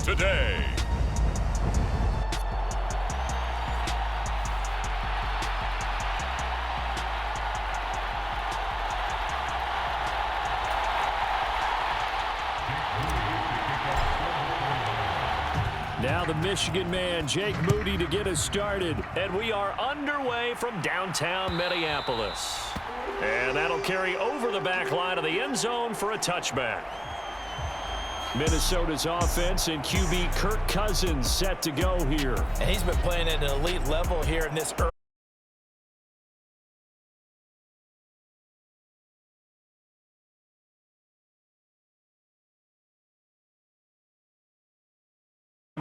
Today. Now the Michigan man, Jake Moody, to get us started. And we are underway from downtown Minneapolis. And that'll carry over the back line of the end zone for a touchback. Minnesota's offense and QB Kirk Cousins set to go here. And he's been playing at an elite level here in this early.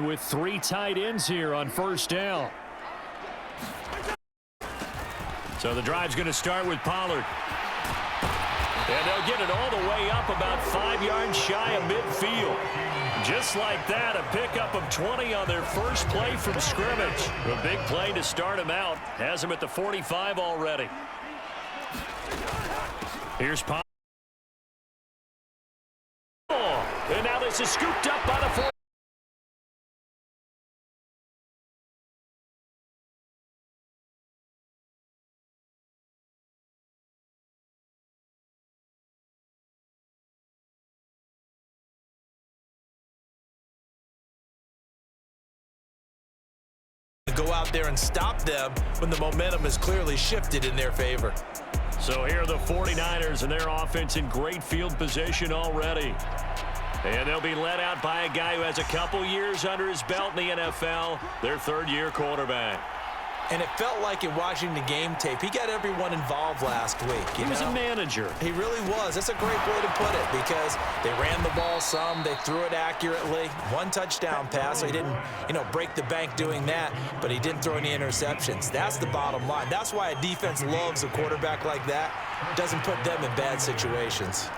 With three tight ends here on first down. So the drive's going to start with Pollard. And they'll get it all the way up about 5 yards shy of midfield. Just like that, a pickup of 20 on their first play from scrimmage. A big play to start him out. Has him at the 45 already. Here's Pollard. And now this is scooped up by the 40. Go out there and stop them when the momentum has clearly shifted in their favor. So here are the 49ers and their offense in great field position already. And they'll be led out by a guy who has a couple years under his belt in the NFL, their third-year quarterback. And it felt like in watching the game tape, he got everyone involved last week. He was a manager. He really was. That's a great way to put it because they ran the ball some, they threw it accurately. One touchdown pass, so he didn't, break the bank doing that, but he didn't throw any interceptions. That's the bottom line. That's why a defense loves a quarterback like that. Doesn't put them in bad situations.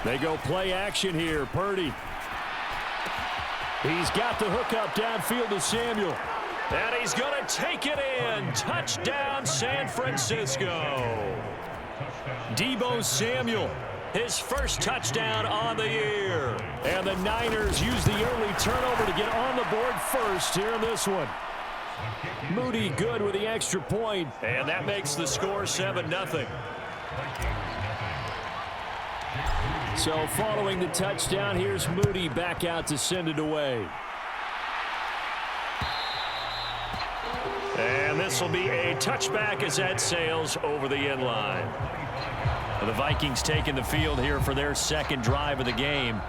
They go play action here. Purdy. He's got the hook up downfield to Samuel. And he's going to take it in. Touchdown, San Francisco. Deebo Samuel, his first touchdown on the year. And the Niners use the early turnover to get on the board first here in this one. Moody good with the extra point. And that makes the score 7-0. So following the touchdown, here's Moody back out to send it away. And this will be a touchback as that sails over the end line. The Vikings taking the field here for their second drive of the game.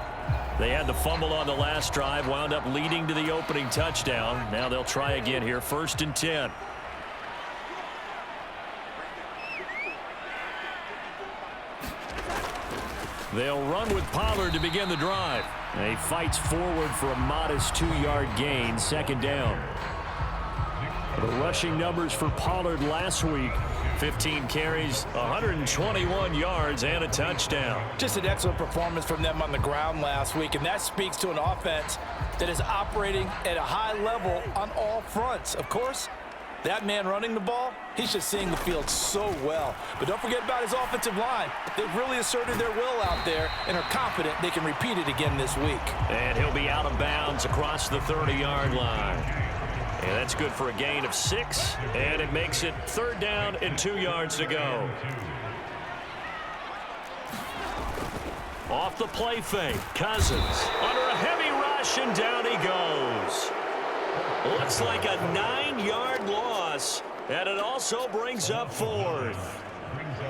They had the fumble on the last drive, wound up leading to the opening touchdown. Now they'll try again here, 1st and 10. They'll run with Pollard to begin the drive. And he fights forward for a modest 2-yard gain, second down. The rushing numbers for Pollard last week: 15 carries, 121 yards, and a touchdown. Just an excellent performance from them on the ground last week, and that speaks to an offense that is operating at a high level on all fronts. Of course, that man running the ball, he's just seeing the field so well. But don't forget about his offensive line. They've really asserted their will out there and are confident they can repeat it again this week. And he'll be out of bounds across the 30-yard line. And that's good for a gain of 6, and it makes it 3rd down and 2 yards to go. Off the play fake, Cousins under a heavy rush, and down he goes. Looks like a 9-yard loss, and it also brings up 4th.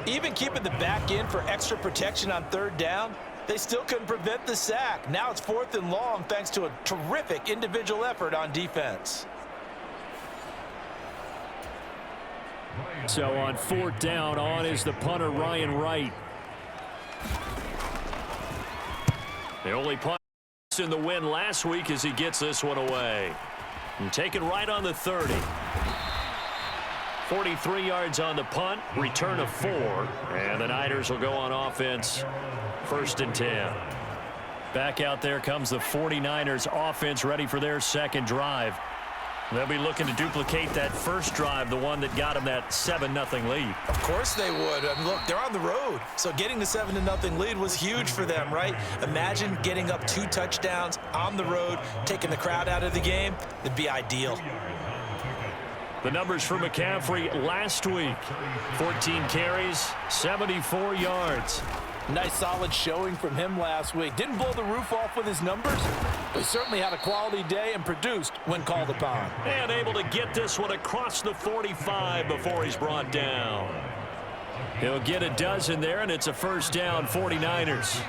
Even keeping the back in for extra protection on 3rd down, they still couldn't prevent the sack. Now it's 4th and long thanks to a terrific individual effort on defense. So on 4th down, on is the punter, Ryan Wright. The only punt in the win last week as he gets this one away. And taken right on the 30. 43 yards on the punt, return of 4. And the Niners will go on offense, 1st and 10. Back out there comes the 49ers offense, ready for their second drive. They'll be looking to duplicate that first drive, the one that got them that 7-0 lead. Of course they would. And look, they're on the road. So getting the 7-0 lead was huge for them, right? Imagine getting up 2 touchdowns on the road, taking the crowd out of the game. It'd be ideal. The numbers for McCaffrey last week: 14 carries, 74 yards. Nice solid showing from him last week. Didn't blow the roof off with his numbers, but he certainly had a quality day and produced when called upon. And able to get this one across the 45 before he's brought down. He'll get a dozen there, and it's a 1st down, 49ers.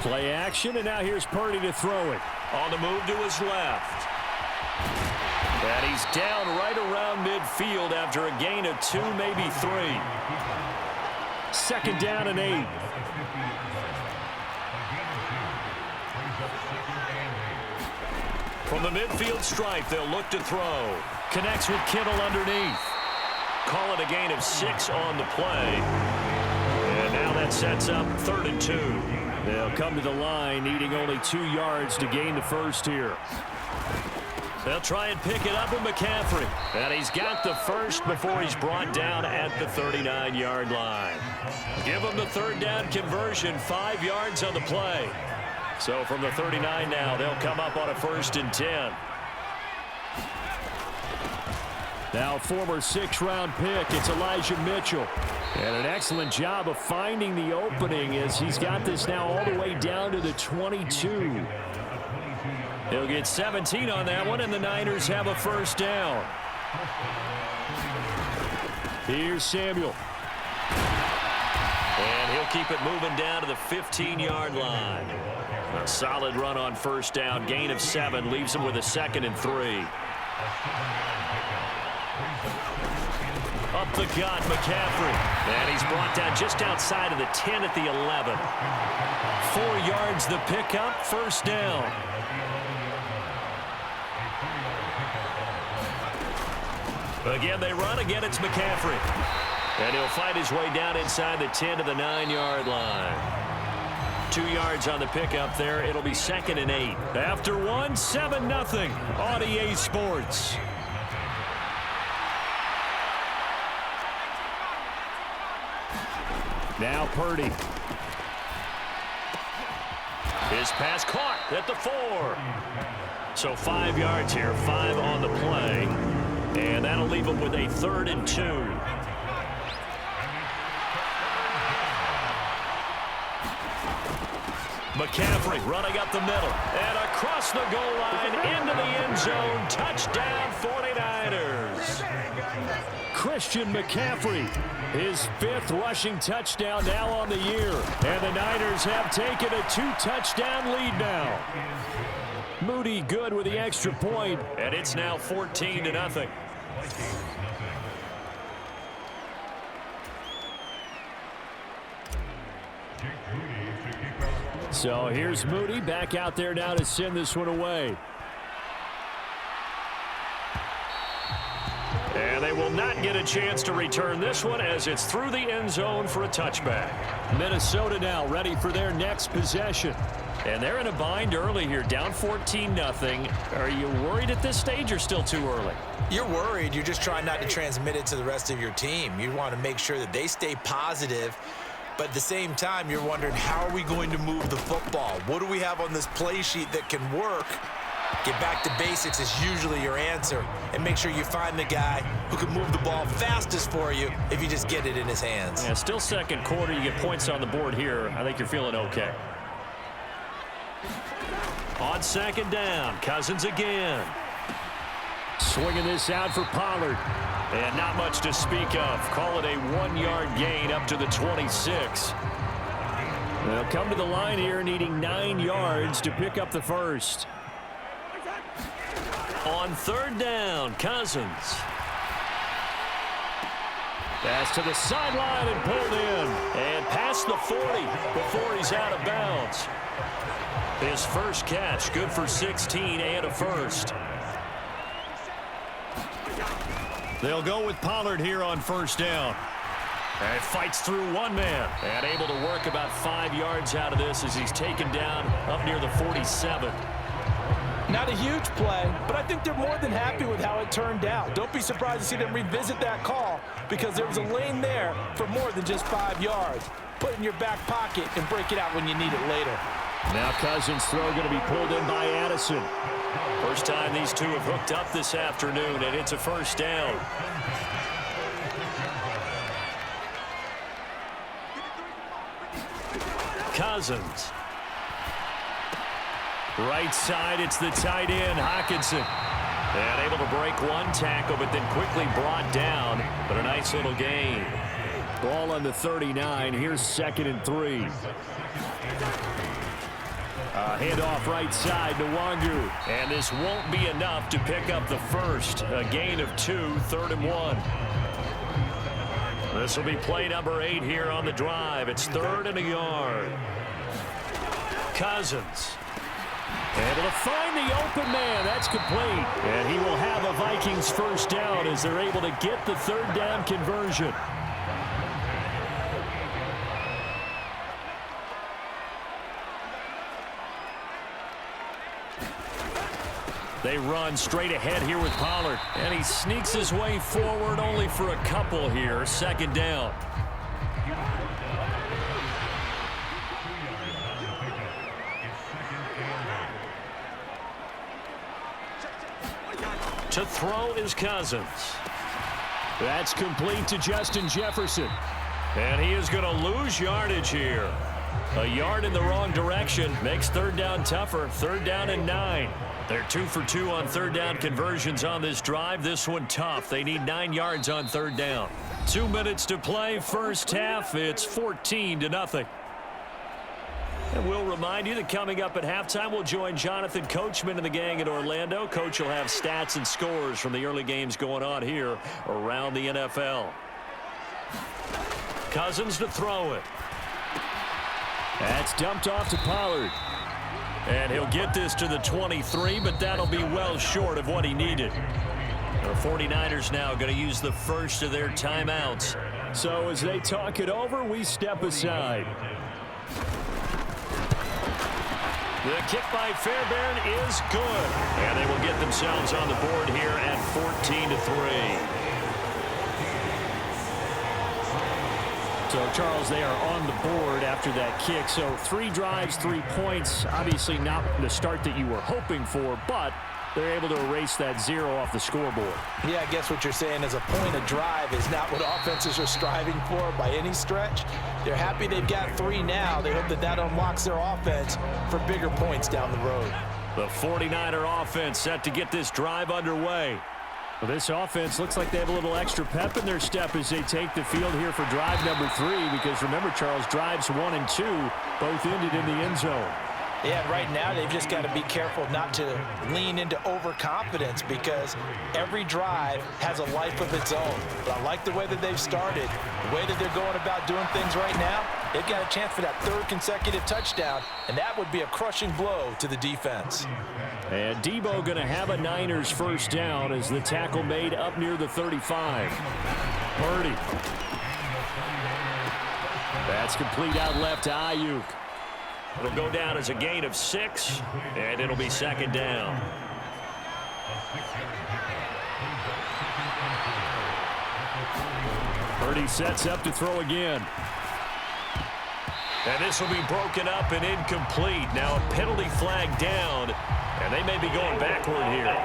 Play action, and now here's Purdy to throw it. On the move to his left. And he's down right around midfield after a gain of 2, maybe 3. 2nd down and 8. From the midfield stripe, they'll look to throw. Connects with Kittle underneath. Call it a gain of 6 on the play. And now that sets up 3rd and 2. They'll come to the line, needing only 2 yards to gain the first here. They'll try and pick it up with McCaffrey. And he's got the first before he's brought down at the 39-yard line. Give him the 3rd down conversion, 5 yards on the play. So from the 39 now, they'll come up on a 1st and 10. Now former 6th-round pick, it's Elijah Mitchell. And an excellent job of finding the opening as he's got this now all the way down to the 22. He'll get 17 on that one, and the Niners have a 1st down. Here's Samuel. And he'll keep it moving down to the 15-yard line. A solid run on 1st down. Gain of 7 leaves him with a 2nd and 3. Up the gut, McCaffrey. And he's brought down just outside of the 10 at the 11. 4 yards the pickup, 1st down. Again, they run. Again, it's McCaffrey. And he'll fight his way down inside the 10 to the 9-yard line. 2 yards on the pickup there. It'll be 2nd and 8. After 1, 7-0 on EA Sports. Now Purdy. His pass caught at the 4. So 5 yards here, 5 on the play. And that'll leave him with a 3rd and 2. McCaffrey running up the middle. And across the goal line into the end zone. Touchdown 49ers. Christian McCaffrey, his 5th rushing touchdown now on the year. And the Niners have taken a 2-touchdown lead now. Moody good with the extra point. And it's now 14-0. So here's Moody back out there now to send this one away. And they will not get a chance to return this one as it's through the end zone for a touchback. Minnesota now ready for their next possession. And they're in a bind early here, down 14-0. Are you worried at this stage or still too early? You're worried. You're just trying not to transmit it to the rest of your team. You want to make sure that they stay positive. But at the same time, you're wondering, how are we going to move the football? What do we have on this play sheet that can work? Get back to basics is usually your answer. And make sure you find the guy who can move the ball fastest for you if you just get it in his hands. Yeah, still second quarter. You get points on the board here. I think you're feeling okay. On second down, Cousins again. Swinging this out for Pollard. And not much to speak of. Call it a 1-yard gain up to the 26. They'll come to the line here needing 9 yards to pick up the first. On third down, Cousins. Pass to the sideline and pulled in. And past the 40 before he's out of bounds. His first catch, good for 16 and a first. They'll go with Pollard here on first down. And fights through one man. And able to work about 5 yards out of this as he's taken down up near the 47. Not a huge play, but I think they're more than happy with how it turned out. Don't be surprised to see them revisit that call because there was a lane there for more than just 5 yards. Put it in your back pocket and break it out when you need it later. Now Cousins' throw going to be pulled in by Addison. First time these two have hooked up this afternoon, and it's a first down. Cousins. Right side, it's the tight end, Hockenson. And able to break one tackle, but then quickly brought down. But a nice little gain. Ball on the 39. Here's 2nd and 3. Handoff right side to Wangu. And this won't be enough to pick up the first. A gain of 2, 3rd and 1. This will be play number 8 here on the drive. It's 3rd and a yard. Cousins. Able to find the open man. That's complete. And he will have a Vikings first down as they're able to get the 3rd down conversion. They run straight ahead here with Pollard. And he sneaks his way forward only for a couple here. 2nd down. To throw is Cousins. That's complete to Justin Jefferson. And he is going to lose yardage here. A yard in the wrong direction makes 3rd down tougher. 3rd down and 9. They're 2 for 2 on 3rd down conversions on this drive. This one tough. They need 9 yards on 3rd down. 2 minutes to play. First half, it's 14-0. And we'll remind you that coming up at halftime, we'll join Jonathan Coachman and the gang in Orlando. Coach will have stats and scores from the early games going on here around the NFL. Cousins to throw it. That's dumped off to Pollard. And he'll get this to the 23, but that'll be well short of what he needed. The 49ers now going to use the first of their timeouts. So as they talk it over, we step aside. The kick by Fairbairn is good. And they will get themselves on the board here at 14-3. So, Charles, they are on the board after that kick. So 3 drives, 3 points. Obviously not the start that you were hoping for, but they're able to erase that 0 off the scoreboard. Yeah, I guess what you're saying is a point of drive is not what offenses are striving for by any stretch. They're happy they've got 3 now. They hope that that unlocks their offense for bigger points down the road. The 49er offense set to get this drive underway. Well, this offense looks like they have a little extra pep in their step as they take the field here for drive number 3, because remember, Charles, drives 1 and 2 both ended in the end zone. Yeah, right now they've just got to be careful not to lean into overconfidence because every drive has a life of its own. But I like the way that they've started, the way that they're going about doing things right now. they've got a chance for that third consecutive touchdown, and that would be a crushing blow to the defense. And Debo going to have a Niners first down as the tackle made up near the 35. Purdy. That's complete out left to Ayuk. It'll go down as a gain of 6, and it'll be second down. Purdy sets up to throw again. And this will be broken up and incomplete. Now a penalty flag down, and they may be going backward here.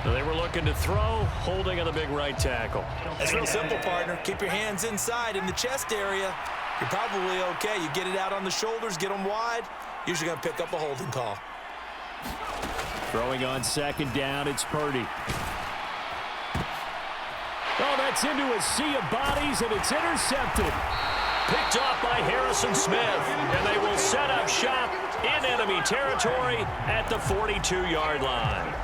So they were looking to throw, holding on the big right tackle. It's real simple, partner. Keep your hands inside in the chest area. You're probably okay. You get it out on the shoulders, get them wide. Usually going to pick up a holding call. Throwing on second down, it's Purdy. Oh, that's into a sea of bodies, and it's intercepted. Picked off by Harrison Smith, and they will set up shop in enemy territory at the 42-yard line.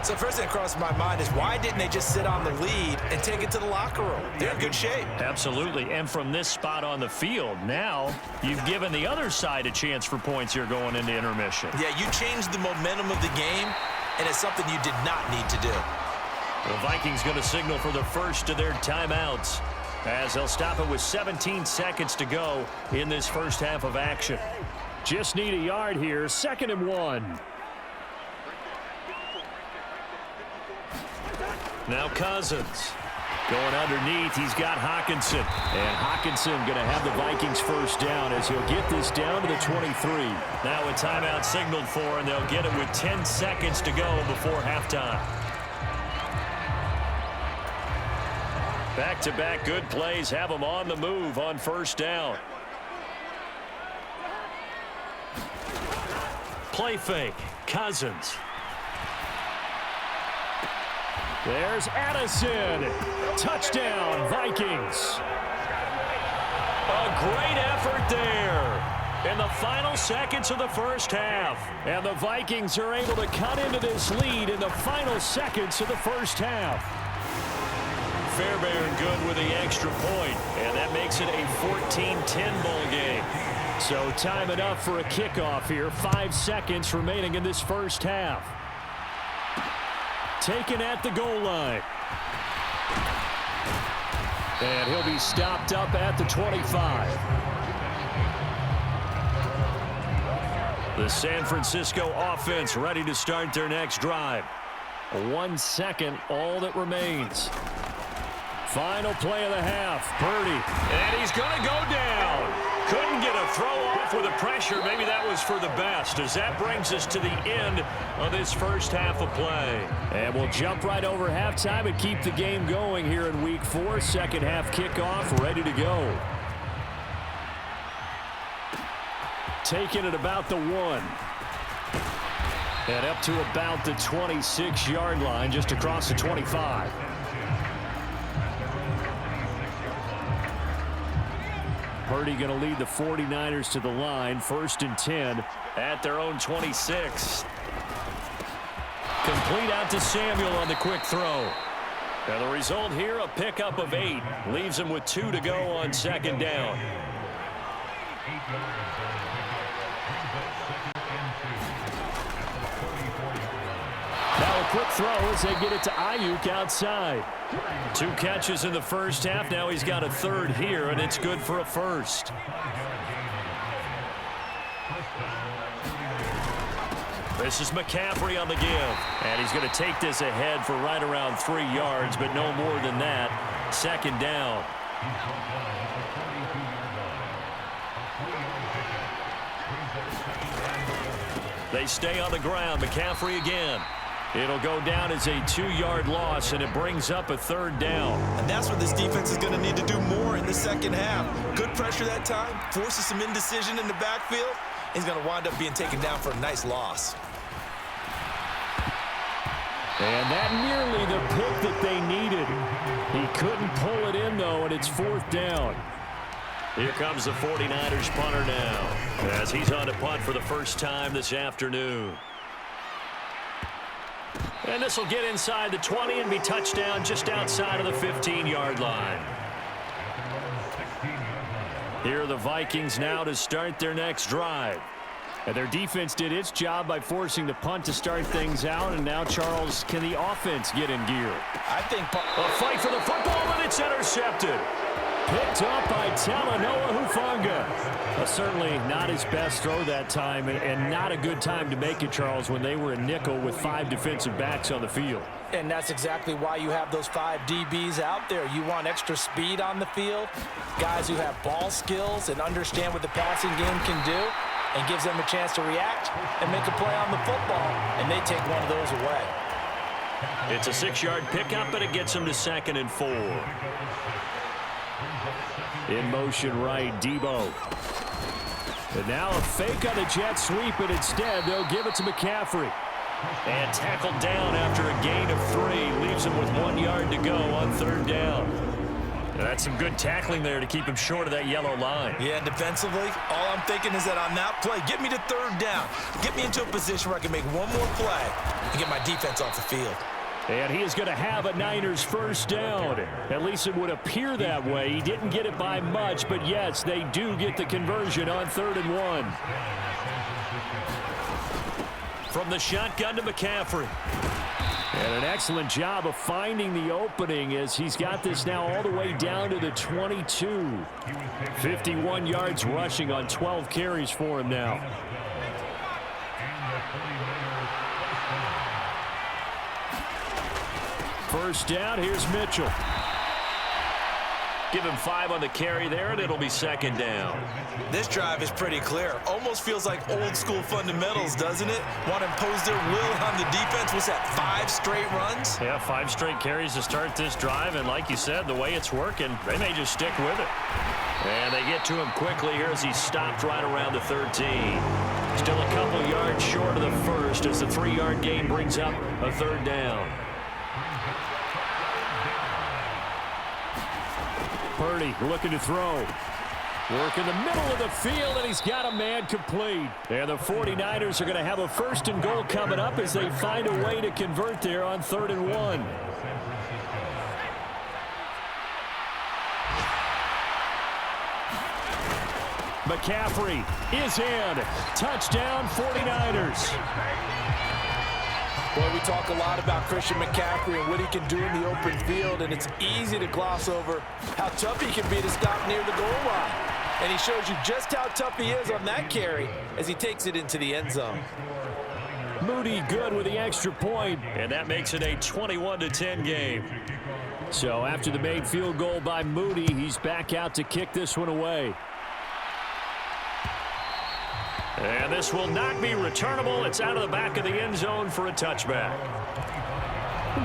So first thing that crossed my mind is why didn't they just sit on the lead and take it to the locker room? They're in good shape. Absolutely, and from this spot on the field, now you've given the other side a chance for points here going into intermission. Yeah, you changed the momentum of the game, and it's something you did not need to do. The Vikings going to signal for the first of their timeouts as they'll stop it with 17 seconds to go in this first half of action. Just need a yard here, 2nd and 1. Now Cousins. Going underneath, he's got Hawkinson. And Hawkinson going to have the Vikings first down as he'll get this down to the 23. Now a timeout signaled for, and they'll get it with 10 seconds to go before halftime. Back-to-back good plays have them on the move on first down. Play fake. Cousins. There's Addison. Touchdown, Vikings. A great effort there in the final seconds of the first half. And the Vikings are able to cut into this lead in the final seconds of the first half. Fairbairn good with the extra point, and that makes it a 14-10 ball game. So time enough for a kickoff here. 5 seconds remaining in this first half. Taken at the goal line. And he'll be stopped up at the 25. The San Francisco offense ready to start their next drive. 1 second, all that remains. Final play of the half, Purdy. And he's going to go down. Couldn't get a throw off with the pressure. Maybe that was for the best, as that brings us to the end of this first half of play. And we'll jump right over halftime and keep the game going here in Week 4. Second half kickoff, ready to go. Taking it about the 1. And up to about the 26-yard line, just across the 25. Purdy going to lead the 49ers to the line. 1st and 10 at their own 26. Complete out to Samuel on the quick throw. Now the result here, a pickup of 8. Leaves him with 2 to go on second down. Now a quick throw as they get it to Ayuk outside. 2 catches in the first half. Now he's got a 3rd here, and it's good for a 1st. This is McCaffrey on the give. And he's going to take this ahead for right around 3 yards, but no more than that. Second down. They stay on the ground. McCaffrey again. It'll go down as a 2-yard loss, and it brings up a 3rd down. And that's what this defense is going to need to do more in the second half. Good pressure that time, forces some indecision in the backfield. He's going to wind up being taken down for a nice loss. And that nearly the pick that they needed. He couldn't pull it in, though, and it's 4th down. Here comes the 49ers punter now, as he's on to punt for the first time this afternoon. And this will get inside the 20 and be touchdown just outside of the 15-yard line. Here are the Vikings now to start their next drive. And their defense did its job by forcing the punt to start things out. And now, Charles, can the offense get in gear? I think a fight for the football, and it's intercepted. Picked up by Talanoa Hufanga. Certainly not his best throw that time, and not a good time to make it, Charles, when they were in nickel with 5 defensive backs on the field. And that's exactly why you have those 5 DBs out there. You want extra speed on the field, guys who have ball skills and understand what the passing game can do, and gives them a chance to react and make a play on the football, and they take one of those away. It's a 6-yard pickup, but it gets them to 2nd and 4. In motion right, Debo. And now a fake on the jet sweep, but instead they'll give it to McCaffrey. And tackled down after a gain of 3. Leaves him with 1 yard to go on 3rd down. And that's some good tackling there to keep him short of that yellow line. Yeah, and defensively, all I'm thinking is that on that play, get me to 3rd down. Get me into a position where I can make one more play and get my defense off the field. And he is going to have a Niners 1st down. At least it would appear that way. He didn't get it by much, but yes, they do get the conversion on 3rd and 1. From the shotgun to McCaffrey. And an excellent job of finding the opening as he's got this now all the way down to the 22. 51 yards rushing on 12 carries for him now. First down, here's Mitchell. Give him 5 on the carry there, and it'll be 2nd down. This drive is pretty clear. Almost feels like old school fundamentals, doesn't it? Want to impose their will on the defense. Was that 5 straight runs? Yeah, 5 straight carries to start this drive, and like you said, the way it's working, they may just stick with it. And they get to him quickly here as he stopped right around the 13. Still a couple yards short of the first as the 3-yard gain brings up a 3rd down. Purdy looking to throw. Work in the middle of the field, and he's got a man complete. And the 49ers are going to have a 1st and goal coming up as they find a way to convert there on 3rd and 1. McCaffrey is in. Touchdown, 49ers. Boy, we talk a lot about Christian McCaffrey and what he can do in the open field, and it's easy to gloss over how tough he can be to stop near the goal line. And he shows you just how tough he is on that carry as he takes it into the end zone. Moody good with the extra point, and that makes it a 21-10 game. So after the made field goal by Moody, he's back out to kick this one away. And this will not be returnable. It's out of the back of the end zone for a touchback.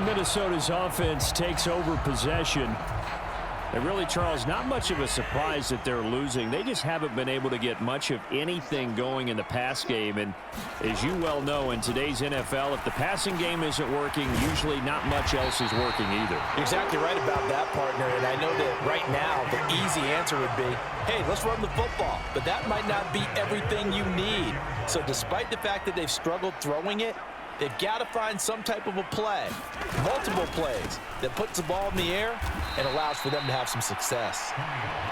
Minnesota's offense takes over possession. And really, Charles, not much of a surprise that they're losing. They just haven't been able to get much of anything going in the pass game. And as you well know, in today's NFL, if the passing game isn't working, usually not much else is working either. You're exactly right about that, partner. And I know that right now the easy answer would be, hey, let's run the football. But that might not be everything you need. So despite the fact that they've struggled throwing it, they've got to find some type of a play, multiple plays, that puts the ball in the air and allows for them to have some success.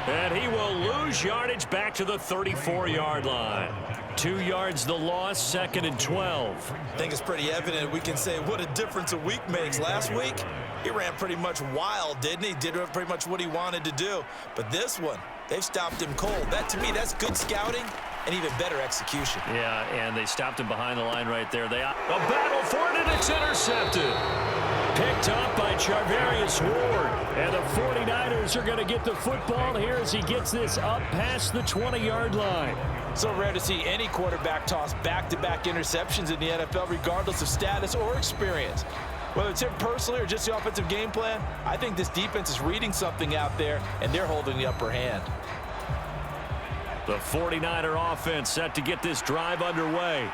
And he will lose yardage back to the 34-yard line. 2 yards the loss, 2nd and 12. I think it's pretty evident we can say what a difference a week makes. Last week, he ran pretty much wild, didn't he? Did pretty much what he wanted to do. But this one, they've stopped him cold. That, to me, that's good scouting and even better execution. Yeah, and they stopped him behind the line right there. A battle for it, and it's intercepted. Picked up by Charvarius Ward. And the 49ers are going to get the football here as he gets this up past the 20-yard line. So rare to see any quarterback toss back-to-back interceptions in the NFL, regardless of status or experience. Whether it's him personally or just the offensive game plan, I think this defense is reading something out there, and they're holding the upper hand. The 49er offense set to get this drive underway.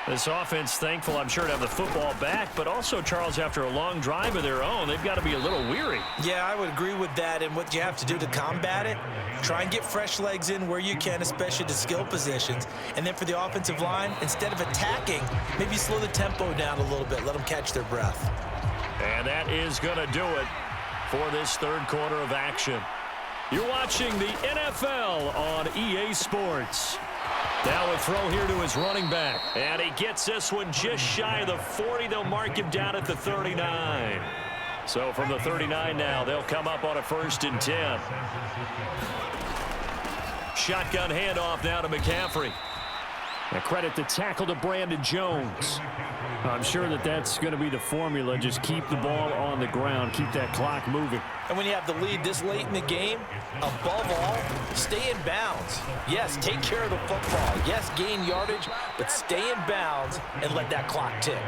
This offense, thankful, I'm sure, to have the football back, but also, Charles, after a long drive of their own, they've got to be a little weary. Yeah, I would agree with that, and what you have to do to combat it, try and get fresh legs in where you can, especially to skill positions. And then for the offensive line, instead of attacking, maybe slow the tempo down a little bit, let them catch their breath. And that is going to do it for this third quarter of action. You're watching the NFL on EA Sports. Now a throw here to his running back. And he gets this one just shy of the 40. They'll mark him down at the 39. So from the 39 now, they'll come up on a 1st and 10. Shotgun handoff now to McCaffrey. Now credit the tackle to Brandon Jones. I'm sure that's going to be the formula. Just keep the ball on the ground. Keep that clock moving. And when you have the lead this late in the game, above all, stay in bounds. Yes, take care of the football. Yes, gain yardage, but stay in bounds and let that clock tick.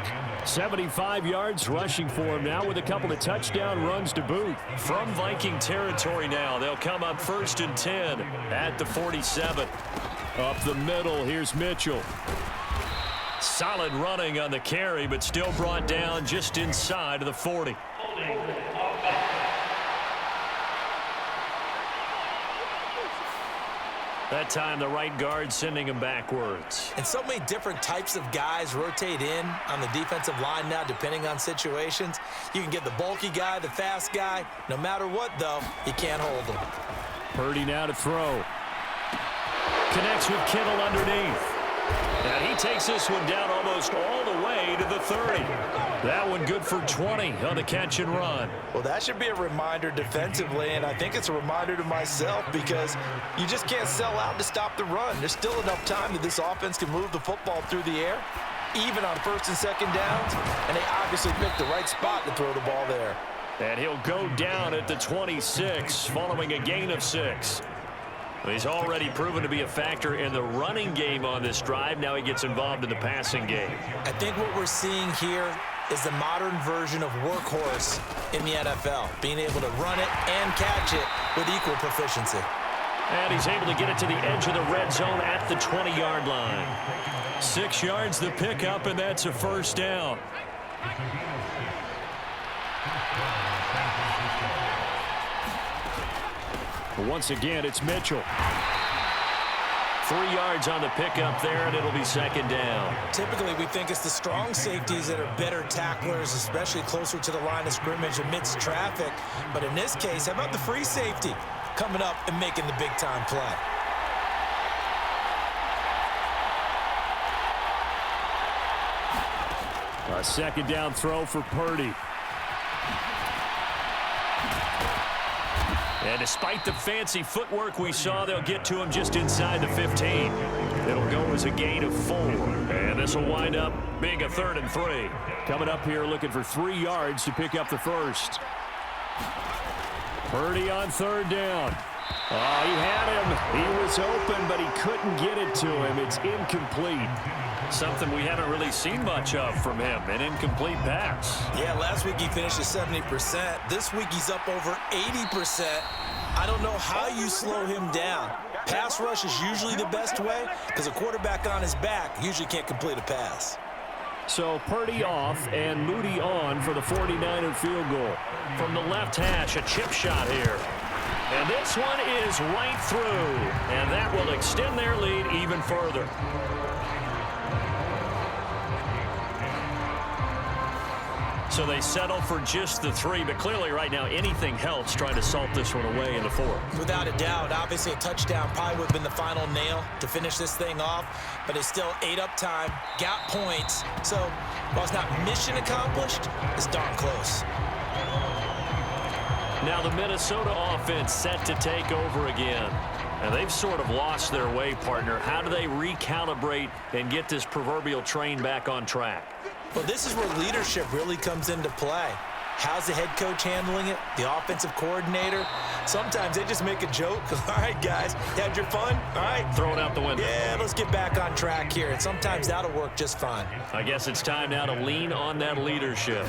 75 yards rushing for him now with a couple of touchdown runs to boot. From Viking territory now, they'll come up 1st and 10 at the 47. Up the middle, here's Mitchell. Solid running on the carry, but still brought down just inside of the 40. That time, the right guard sending him backwards. And so many different types of guys rotate in on the defensive line now, depending on situations. You can get the bulky guy, the fast guy. No matter what, though, you can't hold them. Purdy now to throw. Connects with Kittle underneath. And he takes this one down almost all the way to the 30. That one good for 20 on the catch and run. Well, that should be a reminder defensively, and I think it's a reminder to myself because you just can't sell out to stop the run. There's still enough time that this offense can move the football through the air, even on 1st and 2nd downs, and they obviously picked the right spot to throw the ball there. And he'll go down at the 26 following a gain of 6. He's already proven to be a factor in the running game on this drive. Now he gets involved in the passing game. I think what we're seeing here is the modern version of workhorse in the NFL, being able to run it and catch it with equal proficiency. And he's able to get it to the edge of the red zone at the 20-yard line. 6 yards the pickup, and that's a 1st down. Once again, it's Mitchell. 3 yards on the pickup there, and it'll be 2nd down. Typically, we think it's the strong safeties that are better tacklers, especially closer to the line of scrimmage amidst traffic. But in this case, how about the free safety coming up and making the big-time play? A 2nd down throw for Purdy. And despite the fancy footwork we saw, they'll get to him just inside the 15. It'll go as a gain of 4. And this will wind up being a 3rd and 3. Coming up here looking for 3 yards to pick up the 1st. Purdy on 3rd down. Oh, he had him. He was open, but he couldn't get it to him. It's incomplete. Something we haven't really seen much of from him, an incomplete pass. Yeah, last week he finished at 70%. This week he's up over 80%. I don't know how you slow him down. Pass rush is usually the best way because a quarterback on his back usually can't complete a pass. So Purdy off and Moody on for the 49er field goal. From the left hash, a chip shot here. And this one is right through. And that will extend their lead even further. So they settle for just the 3, but clearly right now anything helps trying to salt this one away in the 4th. Without a doubt, obviously a touchdown probably would have been the final nail to finish this thing off, but it's still ate up time, got points. So while it's not mission accomplished, it's darn close. Now the Minnesota offense set to take over again. And they've sort of lost their way, partner. How do they recalibrate and get this proverbial train back on track? Well, this is where leadership really comes into play. How's the head coach handling it? The offensive coordinator? Sometimes they just make a joke. All right, guys, you had your fun? All right. Throw it out the window. Yeah, let's get back on track here. And sometimes that'll work just fine. I guess it's time now to lean on that leadership.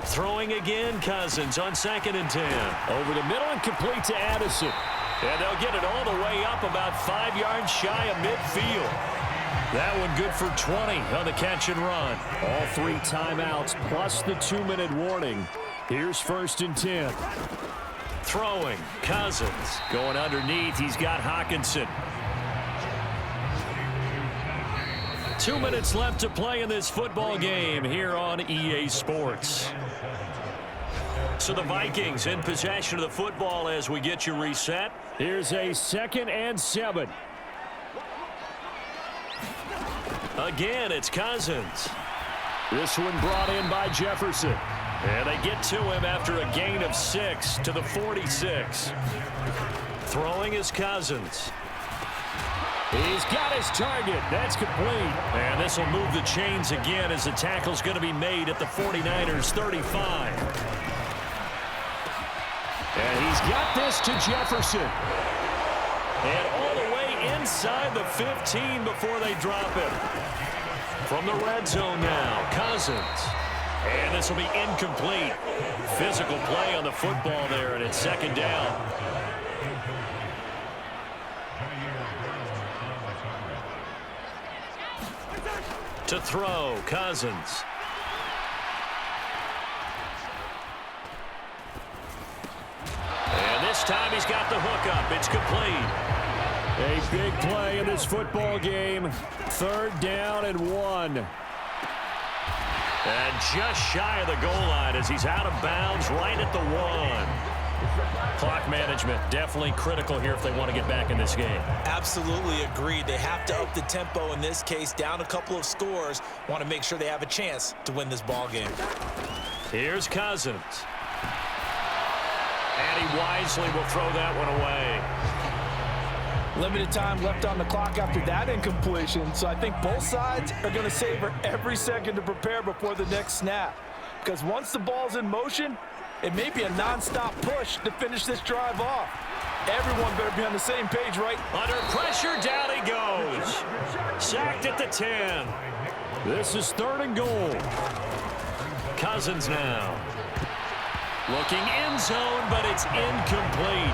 Throwing again, Cousins on 2nd and 10. Over the middle and complete to Addison. And they'll get it all the way up about 5 yards shy of midfield. That one good for 20 on the catch and run. All 3 timeouts plus the 2-minute warning. Here's 1st and 10. Throwing, Cousins. Going underneath, he's got Hawkinson. 2 minutes left to play in this football game here on EA Sports. So the Vikings in possession of the football as we get you reset. Here's a 2nd and 7. Again, it's Cousins. This one brought in by Jefferson. And they get to him after a gain of 6 to the 46. Throwing is Cousins. He's got his target. That's complete. And this will move the chains again as the tackle's going to be made at the 49ers 35. And he's got this to Jefferson. And all the way inside the 15 before they drop him. From the red zone now, Cousins. And this will be incomplete. Physical play on the football there, and it's 2nd down. To throw, Cousins. And this time he's got the hook up. It's complete. A big play in this football game. 3rd down and 1. And just shy of the goal line as he's out of bounds right at the 1. Clock management definitely critical here if they want to get back in this game. Absolutely agreed. They have to up the tempo in this case, down a couple of scores. Want to make sure they have a chance to win this ball game. Here's Cousins. And he wisely will throw that one away. Limited time left on the clock after that incompletion, so I think both sides are going to savor every second to prepare before the next snap. Because once the ball's in motion, it may be a non-stop push to finish this drive off. Everyone better be on the same page, right? Under pressure, down he goes. Sacked at the 10. This is 3rd and goal. Cousins now. Looking end zone, but it's incomplete.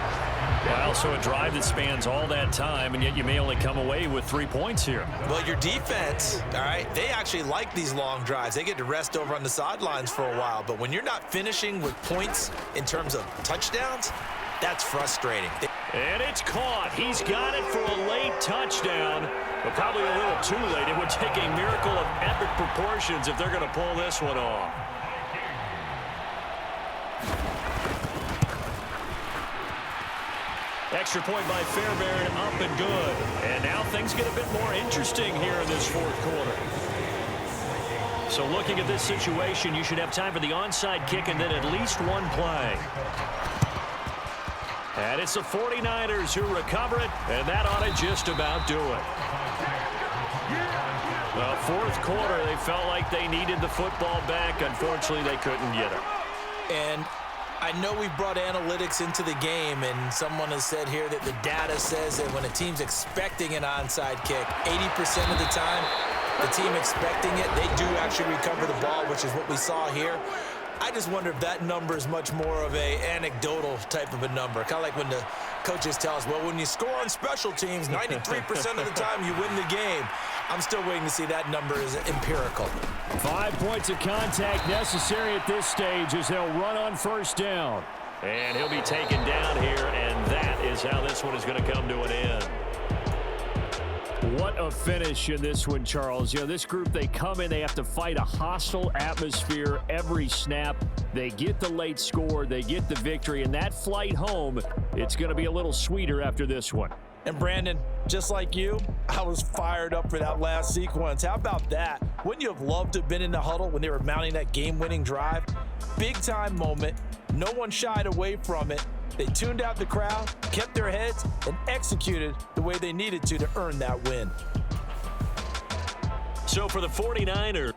Well, so a drive that spans all that time, and yet you may only come away with 3 points here. Well, your defense, all right, they actually like these long drives. They get to rest over on the sidelines for a while. But when you're not finishing with points in terms of touchdowns, that's frustrating. And it's caught. He's got it for a late touchdown, but probably a little too late. It would take a miracle of epic proportions if they're going to pull this one off. Extra point by Fairbairn, up and good. And now things get a bit more interesting here in this 4th quarter. So looking at this situation, you should have time for the onside kick and then at least one play. And it's the 49ers who recover it, and that ought to just about do it. Well, 4th quarter, they felt like they needed the football back. Unfortunately, they couldn't get it. And I know we've brought analytics into the game, and someone has said here that the data says that when a team's expecting an onside kick, 80% of the time, the team expecting it, they do actually recover the ball, which is what we saw here. I just wonder if that number is much more of a anecdotal type of a number. Kind of like when the coaches tell us, well, when you score on special teams, 93% of the time you win the game. I'm still waiting to see that number is empirical. 5 points of contact necessary at this stage as they'll run on 1st down. And he'll be taken down here, and that is how this one is going to come to an end. What a finish in this one, Charles. You know, this group, they come in, they have to fight a hostile atmosphere every snap. They get the late score, they get the victory, and that flight home, it's going to be a little sweeter after this one. And Brandon, just like you, I was fired up for that last sequence. How about that? Wouldn't you have loved to have been in the huddle when they were mounting that game-winning drive? Big-time moment. No one shied away from it. They tuned out the crowd, kept their heads, and executed the way they needed to earn that win. So for the 49ers,